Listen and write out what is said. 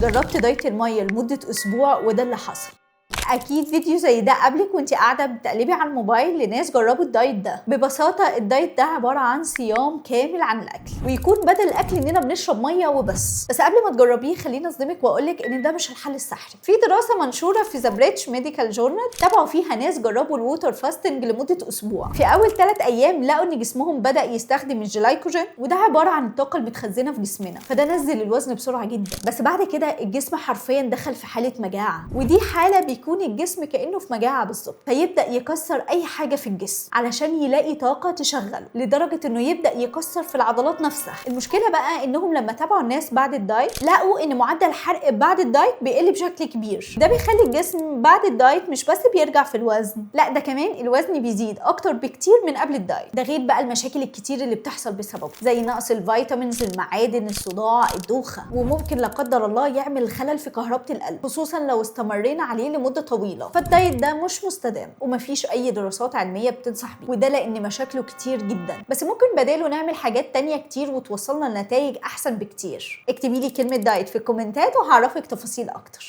جربت دايت المية لمدة أسبوع وده اللي حصل. اكيد فيديو زي ده قبلك وانت قاعده بتقلبي على الموبايل لناس جربوا الدايت ده. ببساطه الدايت ده عباره عن صيام كامل عن الاكل، ويكون بدل الاكل اننا بنشرب ميه وبس. بس قبل ما تجربيه خليني اصدمك واقولك ان ده مش الحل السحري. في دراسه منشوره في ذا بريتش ميديكال جورنال تابعوا فيها ناس جربوا الووتر فاستنج لمده اسبوع. في اول 3 ايام لقوا ان جسمهم بدا يستخدم الجلايكوجين، وده عباره عن الطاقه المتخزنه في جسمنا، فده نزل الوزن بسرعه جدا. بس بعد كده الجسم حرفيا دخل في حاله مجاعه، ودي حاله بيكون الجسم كأنه في مجاعة بالظبط، فيبدأ يكسر أي حاجة في الجسم علشان يلاقي طاقة تشغله، لدرجة إنه يبدأ يكسر في العضلات نفسها. المشكلة بقى إنهم لما تابعوا الناس بعد الدايت لقوا إن معدل الحرق بعد الدايت بيقل بشكل كبير. ده بيخلي الجسم بعد الدايت مش بس بيرجع في الوزن، لا ده كمان الوزن بيزيد أكتر بكتير من قبل الدايت. ده غير بقى المشاكل الكتير اللي بتحصل بسببه، زي نقص الفيتامينز، المعادن، الصداع، الدوخة، وممكن لا قدر الله يعمل خلل في كهربة القلب، خصوصا لو استمرينا عليه لمدة طويلة. فالدايت ده مش مستدام ومفيش اي دراسات علميه بتنصح بيه، وده لان مشاكله كتير جدا. بس ممكن بداله نعمل حاجات تانية كتير وتوصلنا لنتائج احسن بكتير. اكتبي لي كلمه دايت في الكومنتات وهعرفك تفاصيل اكتر.